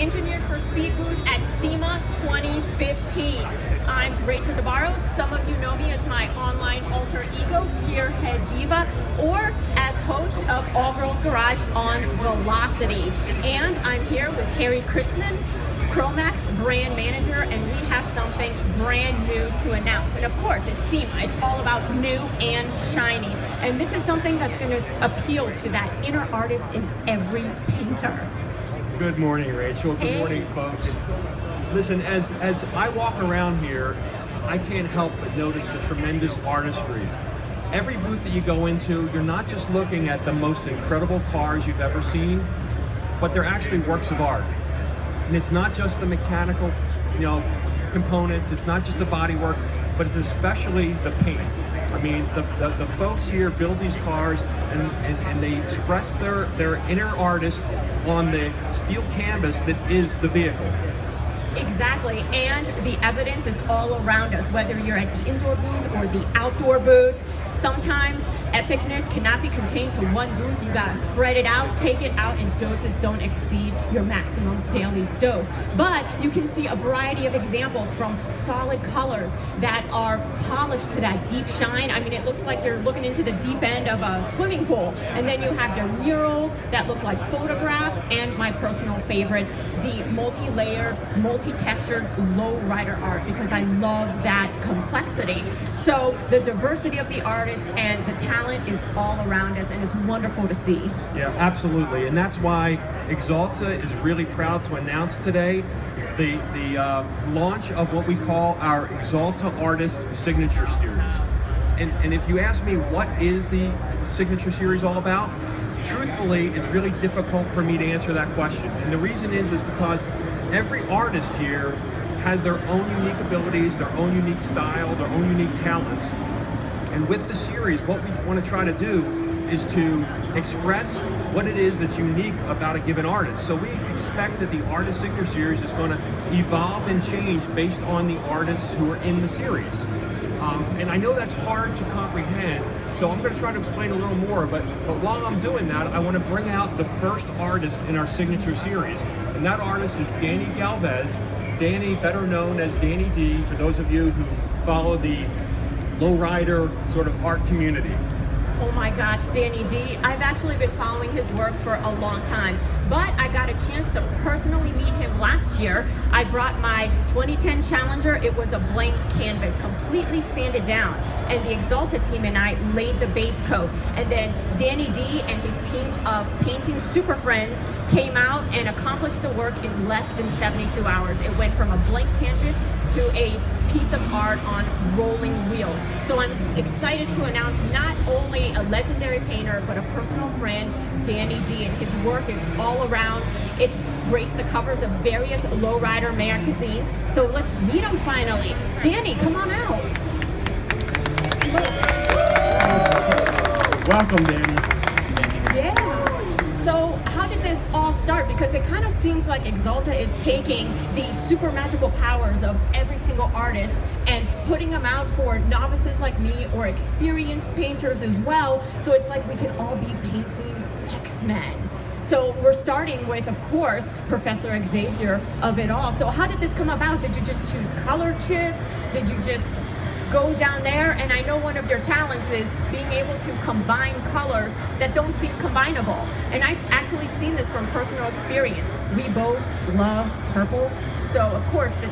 Engineered for Speed booth at SEMA 2015. I'm Rachel Barros. Some of you know me as my online alter ego, Gearhead Diva, or as host of All Girls Garage on Velocity. And I'm here with Harry Christman, Chromax brand manager, and we have something brand new to announce. And of course, it's SEMA. It's all about new and shiny. And this is something that's going to appeal to that inner artist in every painter. Good morning, Rachel. Good morning, folks. Listen, as I walk around here, I can't help but notice the tremendous artistry. Every booth that you go into, you're not just looking at the most incredible cars you've ever seen, but they're actually works of art. And it's not just the mechanical, components, it's not just the body work, but it's especially the paint. I mean, the folks here build these cars and they express their inner artist on the steel canvas that is the vehicle. Exactly, and the evidence is all around us, whether you're at the indoor booth or the outdoor booth. Sometimes epicness cannot be contained to one booth. You gotta spread it out, take it out, and doses don't exceed your maximum daily dose. But you can see a variety of examples from solid colors that are polished to that deep shine. I mean, it looks like you're looking into the deep end of a swimming pool. And then you have your murals that look like photographs, and my personal favorite, the multi-layered, multi-textured low-rider art, because I love that complexity. So the diversity of the artists and the talent is all around us, and it's wonderful to see. Yeah, absolutely, and that's why Axalta is really proud to announce today the launch of what we call our Axalta Artist Signature Series. And if you ask me what is the Signature Series all about, truthfully, it's really difficult for me to answer that question. And the reason is because every artist here has their own unique abilities, their own unique style, their own unique talents. And with the series, what we want to try to do is to express what it is that's unique about a given artist. So we expect that the Artist Signature Series is going to evolve and change based on the artists who are in the series. And I know that's hard to comprehend, so I'm going to try to explain a little more, but while I'm doing that, I want to bring out the first artist in our Signature Series. And that artist is Danny Galvez. Danny, better known as Danny D, for those of you who follow the lowrider sort of art community. Oh my gosh, Danny D. I've actually been following his work for a long time, but I got a chance to personally meet him last year. I brought my 2010 Challenger. It was a blank canvas, completely sanded down, and the Axalta team and I laid the base coat. And then Danny D and his team of painting super friends came out and accomplished the work in less than 72 hours. It went from a blank canvas to a piece of art on rolling wheels. So I'm excited to announce not only a legendary painter, but a personal friend, Danny D, and his work is all around. It's graced the covers of various lowrider magazines. So let's meet him finally. Danny, come on out. Welcome, Danny. Yeah. So how did this all start? Because it kind of seems like Axalta is taking the super magical powers of every single artist and putting them out for novices like me or experienced painters as well. So it's like we can all be painting X-Men. So we're starting with, of course, Professor Xavier of it all. So how did this come about? Did you just choose color chips? Did you just go down there? And I know one of your talents is being able to combine colors that don't seem combinable. And I've actually seen this from personal experience. We both love purple. So of course the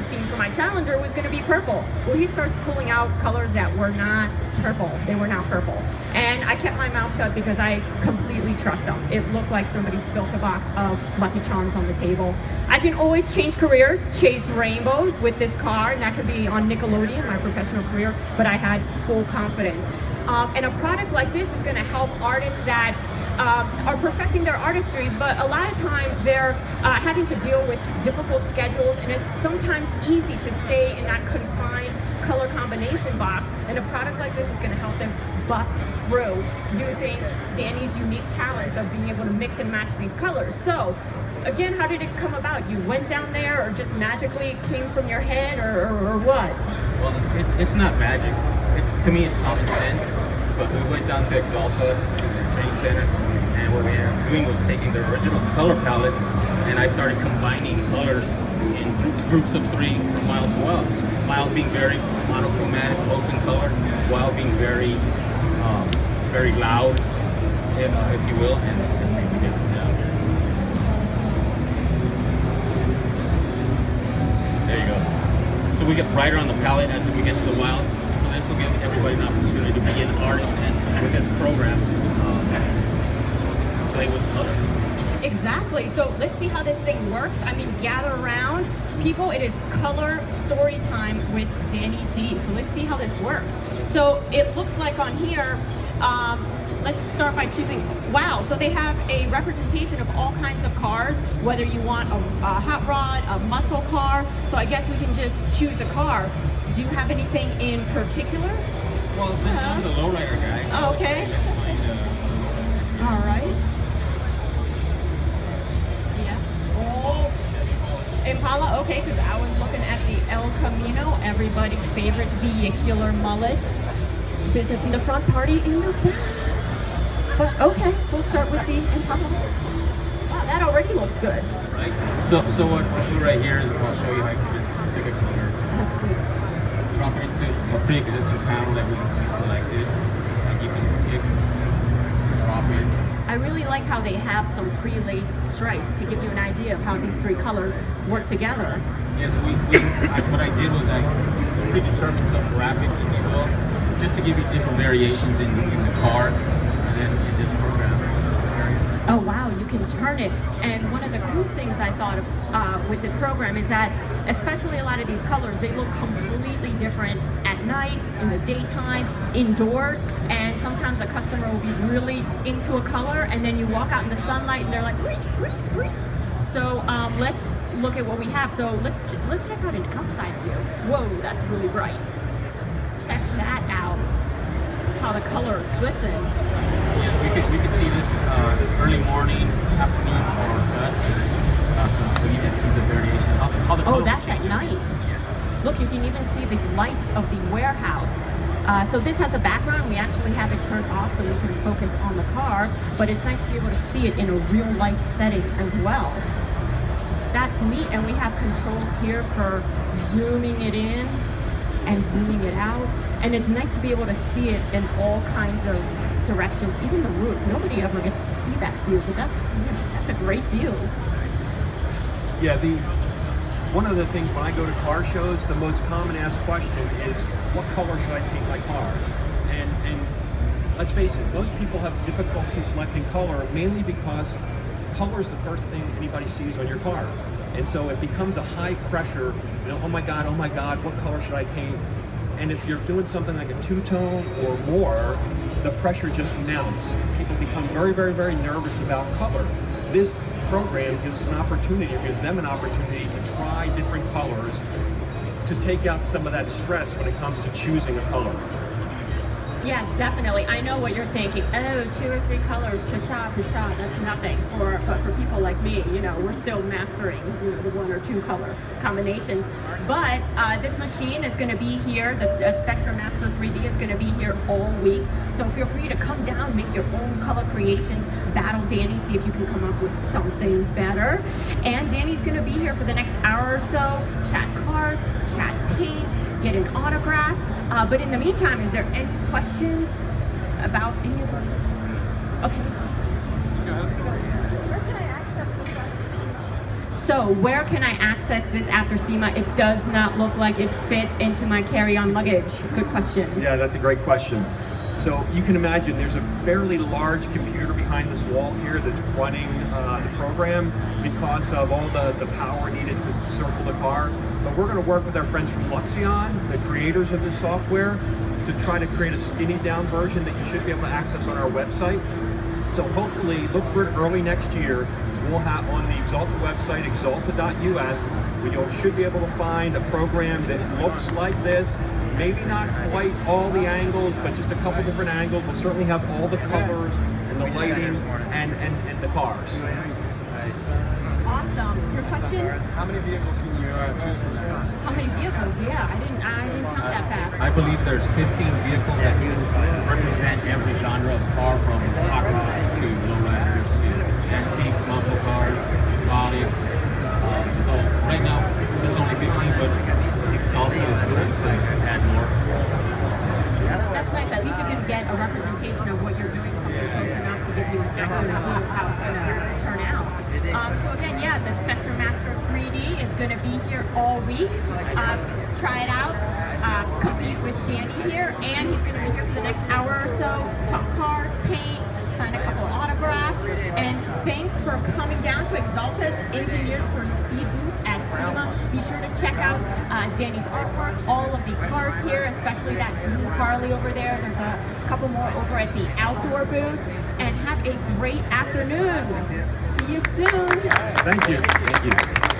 theme for my Challenger was going to be purple. Well, he starts pulling out colors that were not purple. They were not purple. And I kept my mouth shut because I completely trust them. It looked like somebody spilt a box of Lucky Charms on the table. I can always change careers, chase rainbows with this car, and that could be on Nickelodeon, my professional career, but I had full confidence. And a product like this is going to help artists that are perfecting their artistries, but a lot of time they're having to deal with difficult schedules, and it's sometimes easy to stay in that confined color combination box, and a product like this is going to help them bust through using Danny's unique talents of being able to mix and match these colors. So again, how did it come about? You went down there, or just magically came from your head, or what? Well, it's not magic. To me, it's common sense. But we went down to Axalta, to the training center, And what we were doing was taking the original color palettes, and I started combining colors in groups of 3 from mild to wild. Mild being very monochromatic, close in color, wild being very very loud, if you will. And let's see if we get this down here. There you go. So we get brighter on the palette as we get to the wild. So this will give everybody an opportunity to be an artist and with this program, play with color. Exactly. So let's see how this thing works. I mean, gather around. People, it is color story time with Danny D. So let's see how this works. So it looks like on here, let's start by choosing, wow, so they have a representation of all kinds of cars, whether you want a hot rod, a muscle car. So I guess we can just choose a car. Do you have anything in particular? Well, since I'm the lowrider guy, Oh, okay. let's find All right. Yeah. Oh, Impala. Okay, because I was looking at the El Camino, everybody's favorite vehicular mullet. Business in the front, party in the back. But okay, we'll start with the Impala. Wow, that already looks good. right? So what we'll do right here is I'll show you how you can just pick a color, Let's see. drop it into a pre-existing panel that we selected, and you can pick, drop it. I really like how they have some pre-laid stripes to give you an idea of how these 3 colors work together. Yes, what I did was I predetermined some graphics, if you will, just to give you different variations in the car, and then in this program. Oh wow, you can turn it. And one of the cool things I thought of with this program is that, especially a lot of these colors, they look completely different at night, in the daytime, indoors, and sometimes a customer will be really into a color, and then you walk out in the sunlight and they're like, "Ree, ree, ree." So let's look at what we have. So let's check out an outside view. Whoa, that's really bright. Check that out. How the color glistens. Yes, we could see this early morning, afternoon, or dusk, so you can see the variation. How the color Oh, that's at changes. night. Yes. Look, you can even see the lights of the warehouse. So this has a background. We actually have it turned off so we can focus on the car, but it's nice to be able to see it in a real life setting as well. That's neat, and we have controls here for zooming it in and zooming it out. And it's nice to be able to see it in all kinds of directions, even the roof. Nobody ever gets to see that view, but that's a great view. Yeah, one of the things when I go to car shows, the most common asked question is, what color should I paint my car? And let's face it, most people have difficulty selecting color, mainly because color is the first thing anybody sees on your car. And so it becomes a high pressure, oh my God, what color should I paint? And if you're doing something like a 2-tone or more, the pressure just mounts. People become very, very, very nervous about color. This program gives them an opportunity to try different colors to take out some of that stress when it comes to choosing a color. Yeah, definitely. I know what you're thinking. Oh, 2 or 3 colors, pshaw, that's nothing. But for people like me, we're still mastering the 1 or 2 color combinations. But this machine is going to be here. The Spectrum Master 3D is going to be here all week. So feel free to come down, make your own color creations, battle Danny, see if you can come up with something better. And Danny's going to be here for the next hour or so. Chat cars, chat paint, get an autograph. But in the meantime, is there any questions about any of this? Okay. So where can I access this after SEMA? It does not look like it fits into my carry-on luggage. Good question. Yeah, that's a great question. So you can imagine there's a fairly large computer behind this wall here that's running the program because of all the power needed to circle the car. But we're going to work with our friends from Luxion, the creators of this software, to try to create a skinny down version that you should be able to access on our website. So hopefully, look for it early next year. We'll have on the Axalta website, axalta.us, where you should be able to find a program that looks like this. Maybe not quite all the angles, but just a couple different angles. We'll certainly have all the colors and the lighting and the cars. Awesome. Your question? Luxion. How many vehicles can you choose from there? How many vehicles? Yeah, I didn't count that fast. I believe there's 15 vehicles that represent every genre of car, from hot rods to lowriders to antiques, muscle cars, exotics. So right now there's only 15, but Axalta is going to add more. That's nice. At least you can get a representation of what you're doing, something close enough to give you an accurate view of how it's going to turn out. So again, yeah, the Spectrum Master 3D is going to be here all week. Try it out. Compete with Danny here, and he's going to be here for the next hour or so. Talk cars, paint, sign a couple autographs, and thanks for coming down to Axalta's Engineered for Speed booth at SEMA. Be sure to check out Danny's artwork, all of the cars here, especially that blue Harley over there. There's a couple more over at the outdoor booth, and have a great afternoon. See you soon. Thank you. Thank you.